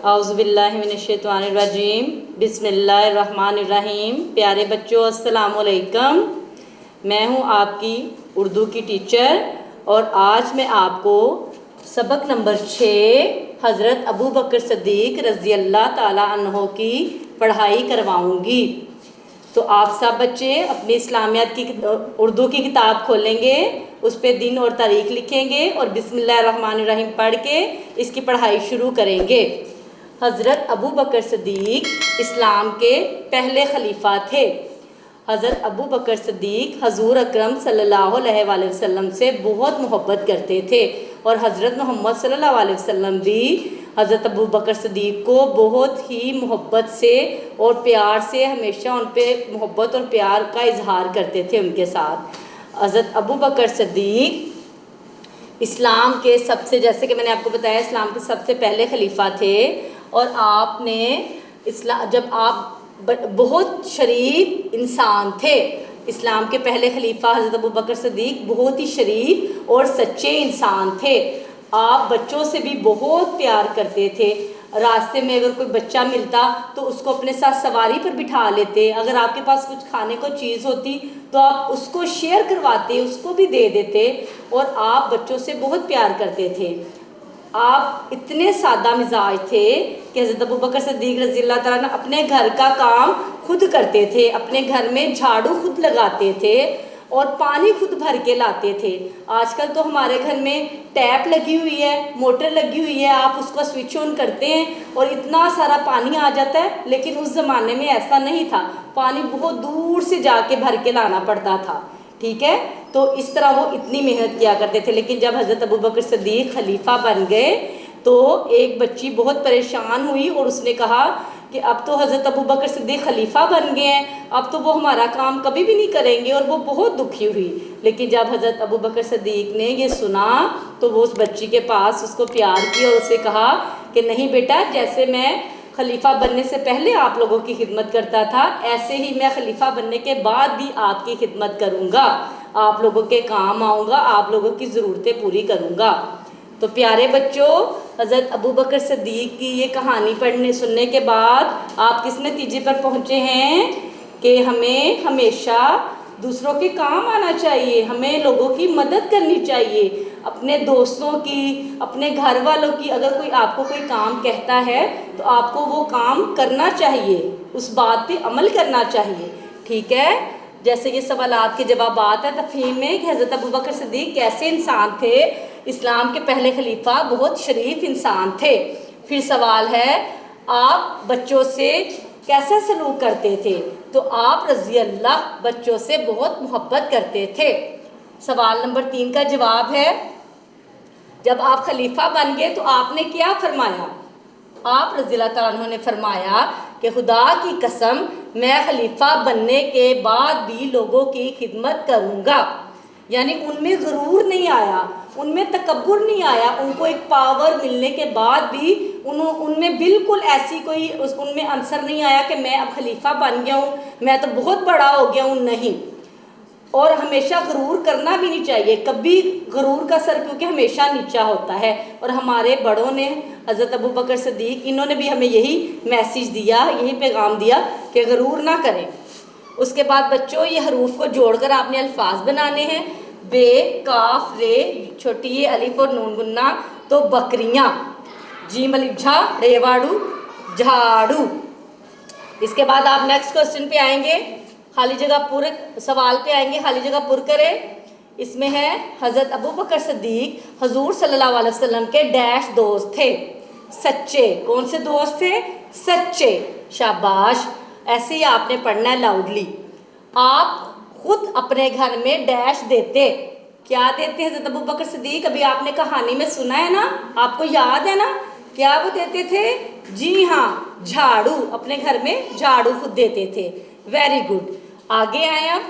औज़ुबिल्लाहिमिनश्शैतानिर्रजीम बिस्मिल्लाहिर्रहमानिर्रहीम। प्यारे बच्चों, अस्सलाम वालेकुम। मैं हूँ आपकी उर्दू की टीचर और आज मैं आपको सबक नंबर 6 हज़रत अबू बकर सिद्दीक़ रज़ी अल्लाह ताला अन्हो की पढ़ाई करवाऊँगी। तो आप सब बच्चे अपनी इस्लामियात की उर्दू की किताब खोलेंगे, उस पर दिन और तारीख़ लिखेंगे और बिस्मिल्लाहिर्रहमानिर्रहीम पढ़ के इसकी पढ़ाई शुरू करेंगे। हज़रत अबू बकर सिद्दीक़ इस्लाम के पहले खलीफा थे। हज़रत अबू बकर सिद्दीक़ हज़ूर अकरम सल्लल्लाहु अलैहि वसल्लम से बहुत मोहब्बत करते थे और हज़रत मोहम्मद सल्लल्लाहु अलैहि वसल्लम भी हज़रत अबू बकर सिद्दीक़ को बहुत ही मोहब्बत से और प्यार से हमेशा उन पर मोहब्बत और प्यार का इजहार करते थे उनके साथ। हज़रत अबू बकर सिद्दीक़ इस्लाम के सबसे, जैसे कि मैंने आपको बताया, इस्लाम के सबसे पहले खलीफा थे। और आपने जब आप बहुत शरीफ इंसान थे, इस्लाम के पहले खलीफा हज़रत अबू बकर सिद्दीक़ बहुत ही शरीफ और सच्चे इंसान थे। आप बच्चों से भी बहुत प्यार करते थे। रास्ते में अगर कोई बच्चा मिलता तो उसको अपने साथ सवारी पर बिठा लेते। अगर आपके पास कुछ खाने को चीज़ होती तो आप उसको शेयर करवाते, उसको भी दे देते और आप बच्चों से बहुत प्यार करते थे। आप इतने सादा मिजाज थे कि हज़रत अबू बकर सिद्दीक़ रज़ी अल्लाह ताला अन्हु अपने घर का काम खुद करते थे, अपने घर में झाड़ू खुद लगाते थे और पानी खुद भर के लाते थे। आजकल तो हमारे घर में टैप लगी हुई है, मोटर लगी हुई है, आप उसका स्विच ऑन करते हैं और इतना सारा पानी आ जाता है, लेकिन उस ज़माने में ऐसा नहीं था। पानी बहुत दूर से जाके भर के लाना पड़ता था, ठीक है। तो इस तरह वो इतनी मेहनत किया करते थे। लेकिन जब हज़रत अबू बकर सिद्दीक़ खलीफा बन गए तो एक बच्ची बहुत परेशान हुई और उसने कहा कि अब तो हज़रत अबू बकर सिद्दीक़ खलीफा बन गए हैं, अब तो वो हमारा काम कभी भी नहीं करेंगे, और वो बहुत दुखी हुई। लेकिन जब हज़रत अबू बकर सिद्दीक़ ने ये सुना तो वो उस बच्ची के पास उसको प्यार किया और उससे कहा कि नहीं बेटा, जैसे मैं खलीफा बनने से पहले आप लोगों की खिदमत करता था, ऐसे ही मैं खलीफा बनने के बाद भी आपकी खिदमत करूँगा, आप लोगों के काम आऊँगा, आप लोगों की ज़रूरतें पूरी करूँगा। तो प्यारे बच्चों, हज़रत अबू बकर सिद्दीक़ की ये कहानी पढ़ने सुनने के बाद आप किस नतीजे पर पहुँचे हैं कि हमें हमेशा दूसरों के काम आना चाहिए, हमें लोगों की मदद करनी चाहिए, अपने दोस्तों की, अपने घर वालों की। अगर कोई आपको कोई काम कहता है तो आपको वो काम करना चाहिए, उस बात पे अमल करना चाहिए, ठीक है। जैसे ये सवालात के जवाबात है तफ़हीम में कि हज़रत अबू बकर सिद्दीक़ कैसे इंसान थे। इस्लाम के पहले खलीफा बहुत शरीफ इंसान थे। फिर सवाल है, आप बच्चों से कैसा सलूक करते थे? तो आप रज़ी अल्लाह बच्चों से बहुत मोहब्बत करते थे। सवाल नंबर 3 का जवाब है, जब आप खलीफा बन गए तो आपने क्या फरमाया? आप रज़ी अल्लाह तआला अन्हु ने फरमाया कि खुदा की कसम, मैं खलीफा बनने के बाद भी लोगों की खिदमत करूँगा। यानी उनमें ग़रूर नहीं आया, उनमें तकब्बुर नहीं आया। उनको एक पावर मिलने के बाद भी उनमें बिल्कुल ऐसी कोई उनमें आंसर नहीं आया कि मैं अब खलीफा बन गया हूँ, मैं तो बहुत बड़ा हो गया हूँ, नहीं। और हमेशा ग़रूर करना भी नहीं चाहिए, कभी ग़रूर का सर क्योंकि हमेशा नीचा होता है। और हमारे बड़ों ने, हज़रत अबू बकर सिद्दीक़, इन्होंने भी हमें यही मैसेज दिया, यही पैगाम दिया कि ग़रूर ना करें। उसके बाद बच्चों, ये हरूफ को जोड़कर आपने अल्फाज बनाने हैं। बे, काफ, रे, छोटी ये अलिफ और नून गुन्ना, तो बकरियाँ, जीम अलिफ झा, रेवाड़ू, झाड़ू। इसके बाद आप नेक्स्ट क्वेश्चन पे आएंगे, खाली जगह पूरे सवाल पे आएंगे, खाली जगह पुर करें। इसमें है, हज़रत अबू बकर सिद्दीक़ हजूर सल्लल्लाहु अलैहि वसल्लम के डैश दोस्त थे, सच्चे। कौन से दोस्त थे? सच्चे। शाबाश, ऐसे ही आपने पढ़ना है लाउडली। आप खुद अपने घर में डैश देते, क्या देते हज़रत अबू बकर सिद्दीक़? अभी आपने कहानी में सुना है ना, आपको याद है ना, क्या वो देते थे? जी हाँ, झाड़ू। अपने घर में झाड़ू खुद देते थे। Very good. आगे आए आप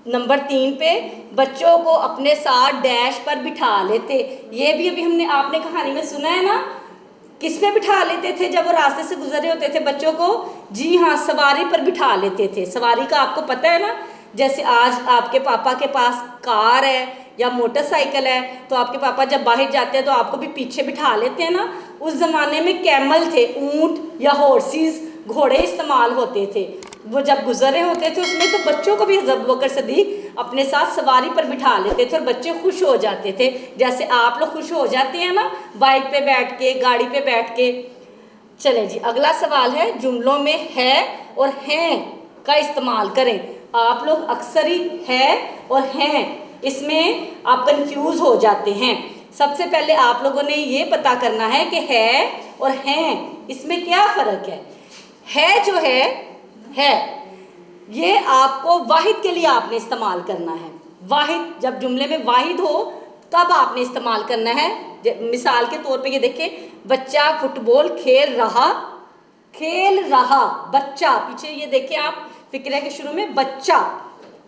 नंबर 3 पे, बच्चों को अपने साथ डैश पर बिठा लेते। ये भी अभी आपने कहानी में सुना है ना, किस पे बिठा लेते थे जब वो रास्ते से गुजरे होते थे बच्चों को? जी हाँ, सवारी पर बिठा लेते थे। सवारी का आपको पता है ना, जैसे आज आपके पापा के पास कार है या मोटरसाइकिल है, तो आपके पापा जब बाहर जाते हैं तो आपको भी पीछे बिठा लेते हैं ना। उस ज़माने में कैमल थे, ऊँट या हॉर्सेस, घोड़े इस्तेमाल होते थे। वो जब गुजरे होते थे उसमें तो बच्चों को भी हज़रत अबू बकर सदीक अपने साथ सवारी पर बिठा लेते थे और बच्चे खुश हो जाते थे, जैसे आप लोग खुश हो जाते हैं ना बाइक पे बैठ के, गाड़ी पे बैठ के। चलें जी, अगला सवाल है, जुमलों में है और हैं का इस्तेमाल करें। आप लोग अक्सर ही है और हैं इसमें आप कंफ्यूज हो जाते हैं। सबसे पहले आप लोगों ने ये पता करना है कि है और हैं इसमें क्या फ़र्क है। है जो है ये आपको वाहिद के लिए आपने इस्तेमाल करना है। वाहिद, जब जुमले में वाहिद हो तब आपने इस्तेमाल करना है। मिसाल के तौर पे ये देखें, बच्चा फुटबॉल खेल रहा, बच्चा, पीछे ये देखें आप फिक्रे के शुरू में बच्चा,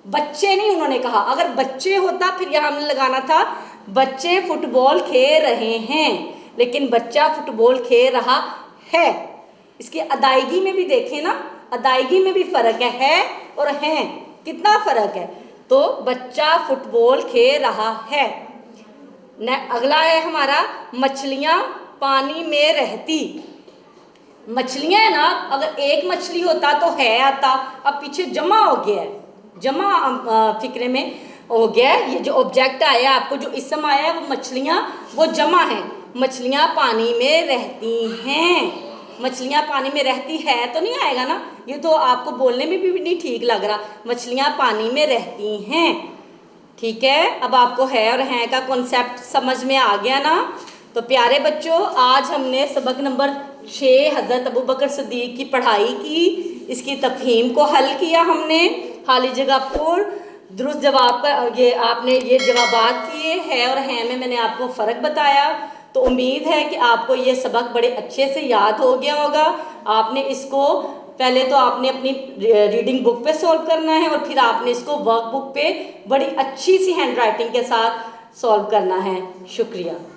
बच्चे नहीं उन्होंने कहा। अगर बच्चे होता फिर यहाँ हमने लगाना था बच्चे फुटबॉल खेल रहे हैं, लेकिन बच्चा फुटबॉल खेल रहा है। इसकी अदायगी में भी देखें ना, अदायगी में भी फ़र्क है और हैं कितना फ़र्क है। तो बच्चा फुटबॉल खेल रहा है। अगला है हमारा, मछलियाँ पानी में रहती। मछलियाँ है ना, अगर एक मछली होता तो है आता, अब पीछे जमा हो गया है, जमा फिक्रे में हो गया है। ये जो ऑब्जेक्ट आया आपको, जो इसम आया है वो मछलियाँ, वो जमा है। मछलियाँ पानी में रहती हैं, मछलियाँ पानी में रहती है तो नहीं आएगा ना, ये तो आपको बोलने में भी नहीं ठीक लग रहा। मछलियाँ पानी में रहती हैं, ठीक है। अब आपको है और हैं का कॉन्सेप्ट समझ में आ गया ना। तो प्यारे बच्चों, आज हमने सबक नंबर 6 हज़रत अबू बकर सदीक की पढ़ाई की, इसकी तफहीम को हल किया हमने, खाली जगह पर दुरुस्त जवाब पर ये आपने ये जवाबात किए, है और हैं में मैंने आपको फ़र्क बताया। तो उम्मीद है कि आपको ये सबक बड़े अच्छे से याद हो गया होगा। आपने इसको पहले तो आपने अपनी रीडिंग बुक पे सॉल्व करना है और फिर आपने इसको वर्क बुक पे बड़ी अच्छी सी हैंड राइटिंग के साथ सॉल्व करना है। शुक्रिया।